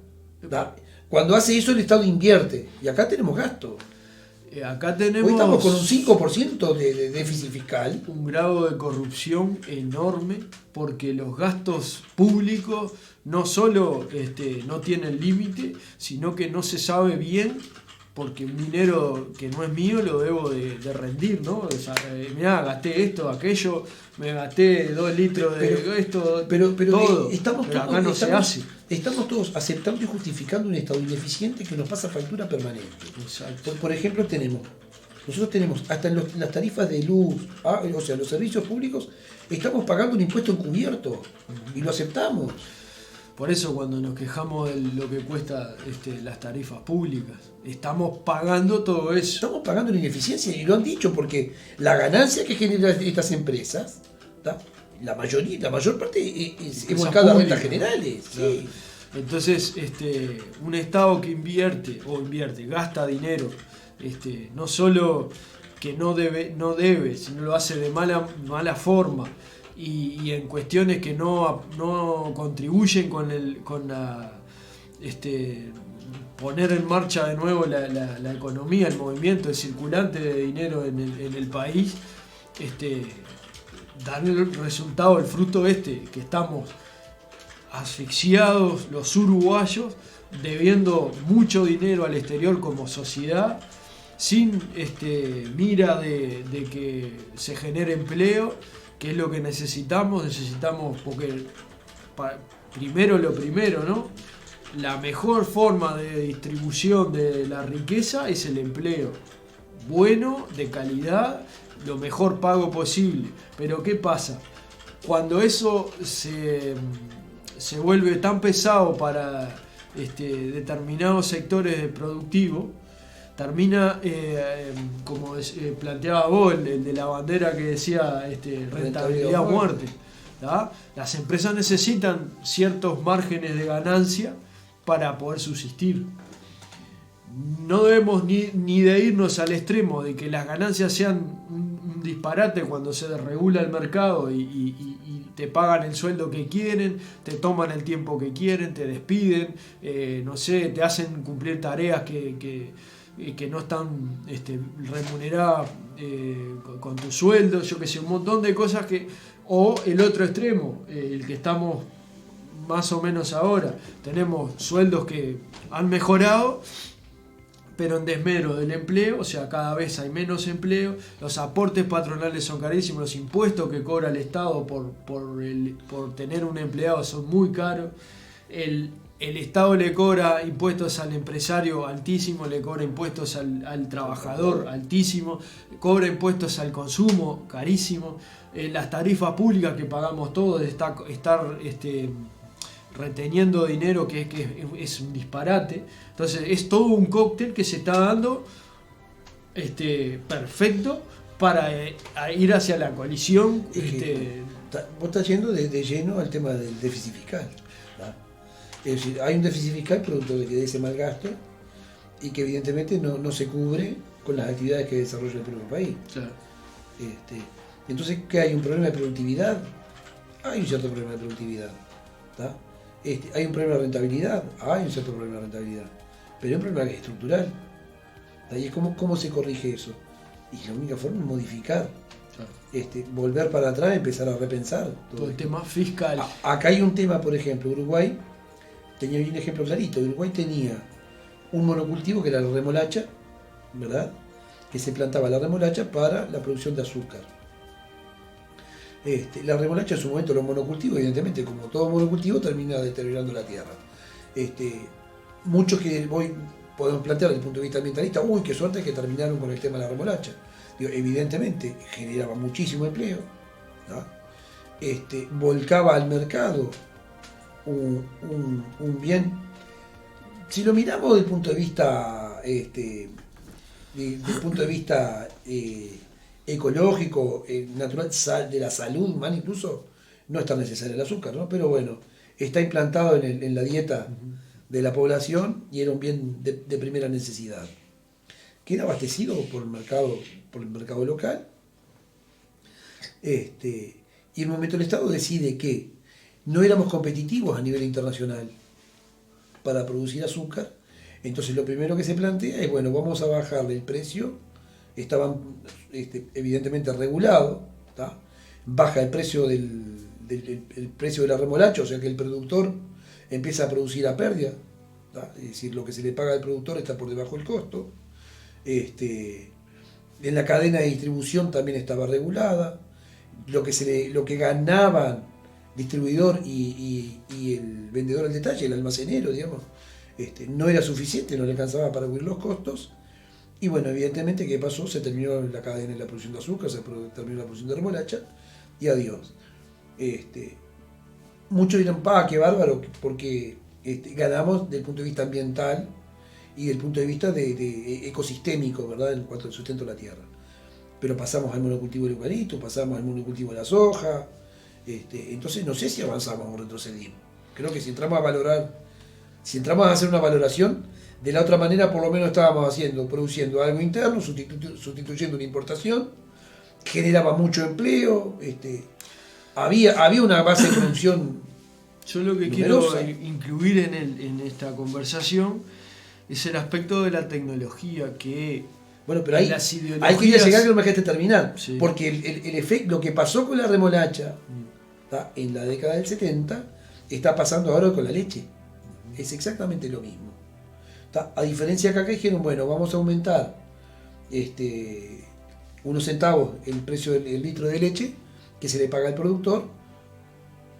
Cuando hace eso, el Estado invierte. Y acá tenemos gasto. Acá tenemos. Hoy estamos con un 5% de déficit fiscal. Un grado de corrupción enorme, porque los gastos públicos no solo no tienen límite, sino que no se sabe bien, porque un dinero que no es mío lo debo de rendir, ¿no? O sea, mirá, gasté esto, aquello, me gasté 2 litros de esto, pero todo. Estamos pero acá no se hace. Estamos todos aceptando y justificando un Estado ineficiente que nos pasa factura permanente. Exacto. Por ejemplo, nosotros tenemos hasta en las tarifas de luz, o sea, los servicios públicos, estamos pagando un impuesto encubierto, y lo aceptamos. Por eso cuando nos quejamos de lo que cuesta las tarifas públicas, estamos pagando todo eso. Estamos pagando la ineficiencia, y lo han dicho, porque la ganancia que generan estas empresas, la mayor parte es volcada a rentas generales. Claro. Sí. Entonces, un Estado que gasta dinero, no solo que no debe, sino lo hace de mala forma, y en cuestiones que no contribuyen con la poner en marcha de nuevo la economía, el movimiento, el circulante de dinero en el país, dan el resultado, el fruto que estamos asfixiados los uruguayos, debiendo mucho dinero al exterior como sociedad, sin mira de que se genere empleo, que es lo que necesitamos, porque primero lo primero, ¿no? La mejor forma de distribución de la riqueza es el empleo, bueno, de calidad, lo mejor pago posible. Pero ¿qué pasa? Cuando eso se vuelve tan pesado para determinados sectores productivos, termina, como planteaba vos, el de la bandera que decía rentabilidad o muerte. ¿tá? Las empresas necesitan ciertos márgenes de ganancia para poder subsistir. No debemos ni de irnos al extremo de que las ganancias sean un disparate cuando se desregula el mercado y te pagan el sueldo que quieren, te toman el tiempo que quieren, te despiden, no sé, te hacen cumplir tareas que no están remuneradas con tu sueldo, yo que sé, un montón de cosas que... O el otro extremo, el que estamos más o menos ahora, tenemos sueldos que han mejorado, pero en desmedro del empleo, o sea, cada vez hay menos empleo, los aportes patronales son carísimos, los impuestos que cobra el Estado por tener un empleado son muy caros, el Estado le cobra impuestos al empresario altísimo, le cobra impuestos al trabajador altísimo, cobra impuestos al consumo carísimo, las tarifas públicas que pagamos todos, estar reteniendo dinero que es un disparate. Entonces es todo un cóctel que se está dando perfecto para ir hacia la coalición. Vos estás yendo de lleno al tema del déficit fiscal, ¿tá? Es decir, hay un déficit fiscal producto de ese mal gasto y que evidentemente no se cubre con las actividades que desarrolla el propio país. Claro. Entonces, ¿qué hay? ¿Un problema de productividad? Hay un cierto problema de productividad, ¿tá? ¿Hay un problema de rentabilidad? Hay un cierto problema de rentabilidad, pero hay un problema que es estructural, ¿tá? Y es cómo se corrige eso. Y la única forma es modificar, claro. Volver para atrás, empezar a repensar todo el tema fiscal. Acá hay un tema, por ejemplo, Uruguay tenía un ejemplo clarito. Uruguay tenía un monocultivo que era la remolacha, ¿verdad? Que se plantaba la remolacha para la producción de azúcar. La remolacha en su momento, los monocultivos, evidentemente, como todo monocultivo, termina deteriorando la tierra. Muchos que podemos plantear desde el punto de vista ambientalista, uy, qué suerte que terminaron con el tema de la remolacha. Evidentemente, generaba muchísimo empleo, ¿no? Volcaba al mercado un bien. Si lo miramos desde el punto de vista, ecológico, natural, de la salud humana incluso, no es tan necesario el azúcar, ¿no? Pero bueno, está implantado en la dieta de la población y era un bien de primera necesidad, que era abastecido por el mercado local. Y en un momento el Estado decide que no éramos competitivos a nivel internacional para producir azúcar, entonces lo primero que se plantea es, bueno, vamos a bajarle el precio. Estaban evidentemente regulados, ¿tá? Baja el precio el precio de la remolacha, o sea que el productor empieza a producir a pérdida, ¿tá? Es decir, lo que se le paga al productor está por debajo del costo. En la cadena de distribución también estaba regulada, lo que ganaban distribuidor y el vendedor al detalle, el almacenero, digamos, no era suficiente, no le alcanzaba para cubrir los costos. Y bueno, evidentemente, ¿qué pasó? Se terminó la cadena de la producción de azúcar, se terminó la producción de remolacha, y adiós. Muchos dirán, qué bárbaro, porque ganamos desde el punto de vista ambiental y desde el punto de vista de ecosistémico, ¿verdad?, en cuanto al sustento de la tierra. Pero pasamos al monocultivo del eucalipto, pasamos al monocultivo de la soja, entonces no sé si avanzamos o retrocedimos. Creo que si entramos a hacer una valoración, de la otra manera por lo menos estábamos produciendo algo interno, sustituyendo una importación, generaba mucho empleo, había una base de producción. Yo lo que numerosa. Quiero incluir en esta conversación es el aspecto de la tecnología, que Bueno, pero ahí las ideologías... hay que ir a llegar, que no me dejaste terminar. Sí. Porque el efecto, lo que pasó con la remolacha ¿tá? En la década del 70, está pasando ahora con la leche. Es exactamente lo mismo. ¿Tá? A diferencia acá que dijeron, bueno, vamos a aumentar unos centavos el precio del litro de leche que se le paga al productor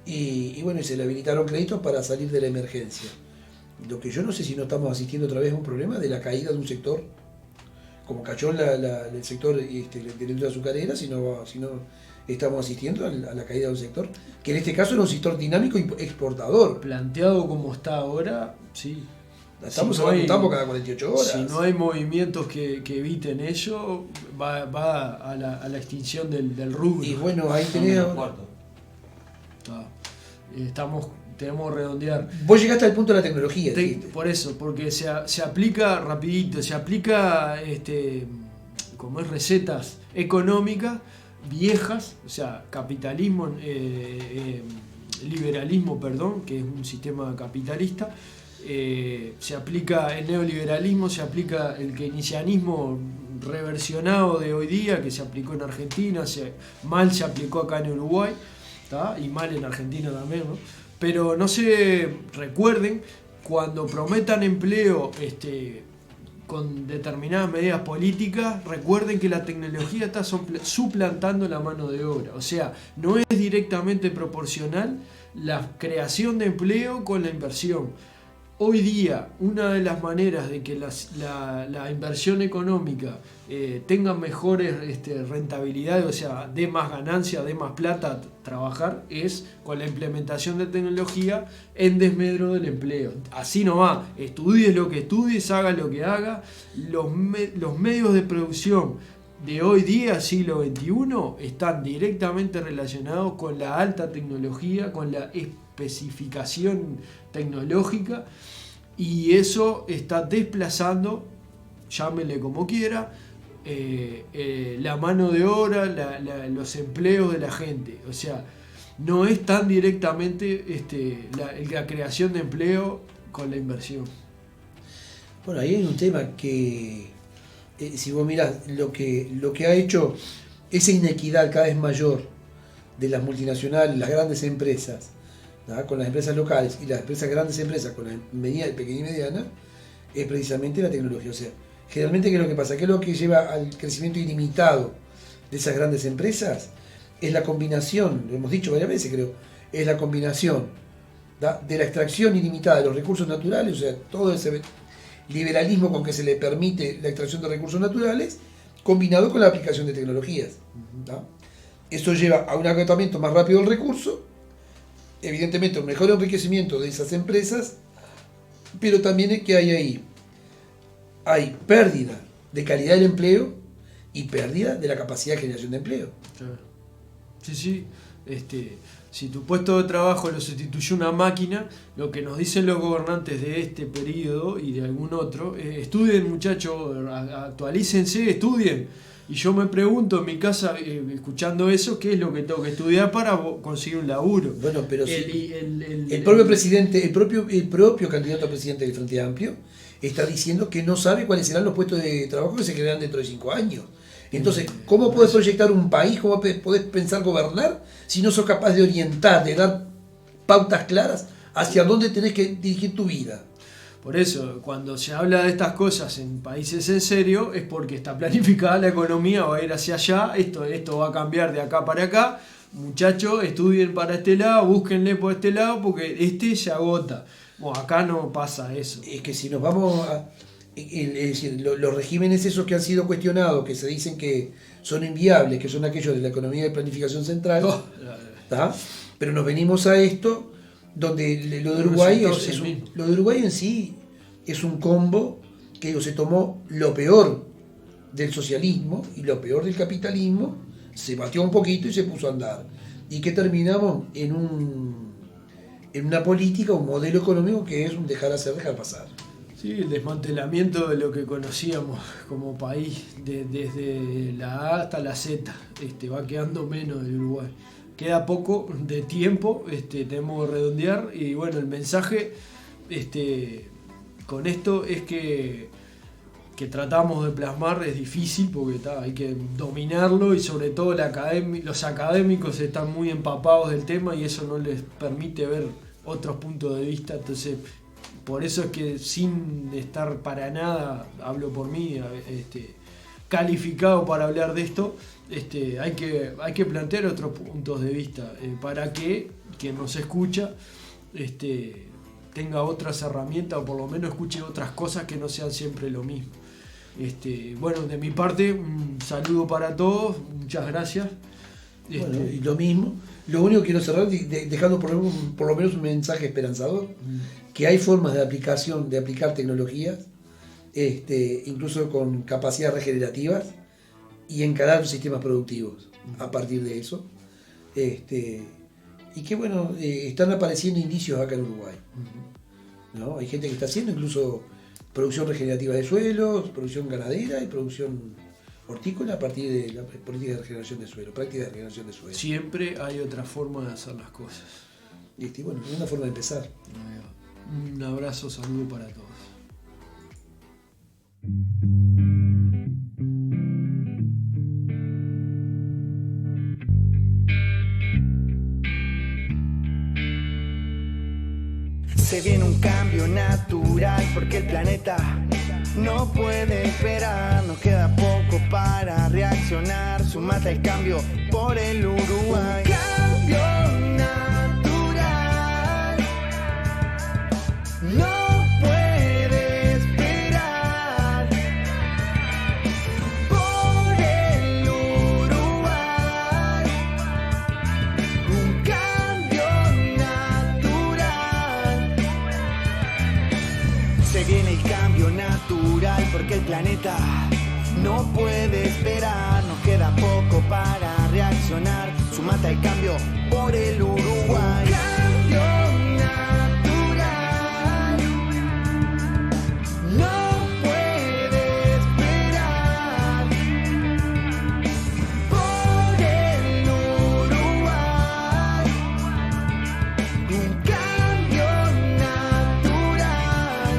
y bueno, y se le habilitaron créditos para salir de la emergencia. Lo que yo no sé si no estamos asistiendo otra vez a un problema de la caída de un sector, como cayó el sector de la industria azucarera, si no estamos asistiendo a la caída de un sector, que en este caso era un sector dinámico y exportador. Planteado como está ahora, sí. Estamos Si no aguantando hay- cada 48 horas. Si no hay movimientos que eviten ello, va a la extinción del rubro. Y bueno, ahí Son tenés... de los cuartos. Tenemos que redondear. Vos llegaste al punto de la tecnología. dijiste. Por eso, porque se aplica rapidito, se aplica como es recetas económicas viejas, o sea, capitalismo, liberalismo, perdón, que es un sistema capitalista, se aplica el neoliberalismo, se aplica el keynesianismo reversionado de hoy día, que se aplicó en Argentina, mal se aplicó acá en Uruguay, ¿tá? Y mal en Argentina también, ¿no? Pero no se recuerden, cuando prometan empleo con determinadas medidas políticas, recuerden que la tecnología está suplantando la mano de obra. O sea, no es directamente proporcional la creación de empleo con la inversión. Hoy día, una de las maneras de que la inversión económica tenga mejores rentabilidades, o sea, dé más ganancia, dé más plata a trabajar, es con la implementación de tecnología en desmedro del empleo. Así no va, estudies lo que estudies, haga lo que haga, los medios de producción de hoy día, siglo XXI, están directamente relacionados con la alta tecnología, con la especificación tecnológica, y eso está desplazando, llámele como quiera, la mano de obra, los empleos de la gente. O sea, no es tan directamente la creación de empleo con la inversión. Bueno, ahí hay un tema que, si vos mirás lo que ha hecho esa inequidad cada vez mayor de las multinacionales, las grandes empresas, ¿tá? Con las empresas locales y las grandes empresas con las pequeña y mediana, es precisamente la tecnología. O sea, generalmente, ¿qué es lo que pasa? ¿Qué es lo que lleva al crecimiento ilimitado de esas grandes empresas? Es la combinación, lo hemos dicho varias veces creo, es la combinación, ¿tá? De la extracción ilimitada de los recursos naturales, o sea, todo ese liberalismo con que se le permite la extracción de recursos naturales, combinado con la aplicación de tecnologías, ¿tá? Eso lleva a un agotamiento más rápido del recurso, evidentemente un mejor enriquecimiento de esas empresas, pero también es que hay ahí pérdida de calidad del empleo y pérdida de la capacidad de generación de empleo. Claro. Sí. Si tu puesto de trabajo lo sustituye una máquina, lo que nos dicen los gobernantes de este periodo y de algún otro, estudien, muchachos, actualícense, estudien. Y yo me pregunto en mi casa, escuchando eso, ¿qué es lo que tengo que estudiar para conseguir un laburo? Bueno, pero el propio presidente, el propio candidato a presidente del Frente Amplio está diciendo que no sabe cuáles serán los puestos de trabajo que se crearán dentro de 5 años. Entonces, ¿cómo podés proyectar un país? ¿Cómo podés pensar gobernar si no sos capaz de orientar, de dar pautas claras hacia dónde tenés que dirigir tu vida? Por eso, cuando se habla de estas cosas en países en serio, es porque está planificada la economía, va a ir hacia allá, esto va a cambiar de acá para acá. Muchachos, estudien para este lado, búsquenle por este lado, porque se agota. Bueno, acá no pasa eso. Es que si nos vamos a... Es decir, los regímenes esos que han sido cuestionados, que se dicen que son inviables, que son aquellos de la economía de planificación central, ¿tá? Pero nos venimos a esto, donde lo de Uruguay lo de Uruguay en sí es un combo que se tomó lo peor del socialismo y lo peor del capitalismo, se batió un poquito y se puso a andar. Y que terminamos en una política, un modelo económico que es un dejar hacer, dejar pasar. Sí, el desmantelamiento de lo que conocíamos como país, desde la A hasta la Z, va quedando menos del Uruguay. Queda poco de tiempo, tenemos que redondear, y bueno, el mensaje con esto es que que tratamos de plasmar es difícil porque hay que dominarlo y sobre todo los académicos están muy empapados del tema y eso no les permite ver otros puntos de vista. Entonces, por eso es que sin estar para nada, hablo por mí, calificado para hablar de esto, hay que plantear otros puntos de vista para que quien nos escucha tenga otras herramientas o por lo menos escuche otras cosas que no sean siempre lo mismo. Bueno, de mi parte, un saludo para todos, muchas gracias. Bueno, y lo mismo. Lo único que quiero cerrar dejando por lo menos un mensaje esperanzador, que hay formas de aplicar tecnologías, incluso con capacidades regenerativas, y encarar sistemas productivos a partir de eso. Y que bueno, están apareciendo indicios acá en Uruguay. ¿No? Hay gente que está haciendo incluso producción regenerativa de suelos, producción ganadera y producción hortícola a partir de la política de regeneración de suelo, práctica de regeneración de suelo. Siempre hay otra forma de hacer las cosas. Bueno, es una forma de empezar. Un abrazo, saludo para todos. Se viene un cambio natural porque el planeta no puede esperar. Nos queda poco para reaccionar. Sumate al cambio por el Uruguay. Cambio natural no puede esperar. Por el Uruguay. Un cambio natural. Se viene el cambio natural porque el planeta no puede esperar. Nos queda poco para reaccionar. Sumate al cambio por el Uruguay. Cambio natural no puede esperar. Por el Uruguay. Un cambio natural.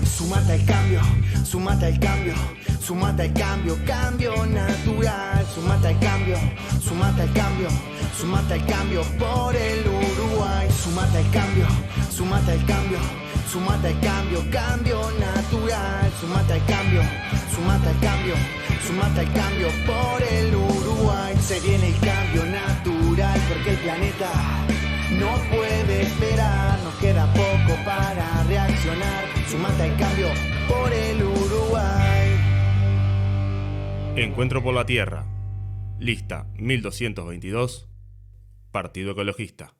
Sumate al cambio, sumate al cambio, sumate al cambio, cambio natural. Sumate al cambio, sumate al cambio, sumate al cambio por el Uruguay. Sumate al cambio, sumate al cambio, sumate al cambio, cambio natural. Sumate al cambio, sumate al cambio, sumate al cambio por el Uruguay. Se viene el cambio natural porque el planeta no puede esperar. Nos queda poco para reaccionar. Sumate al cambio por el Uruguay. Encuentro por la Tierra. Lista 1222. Partido Ecologista.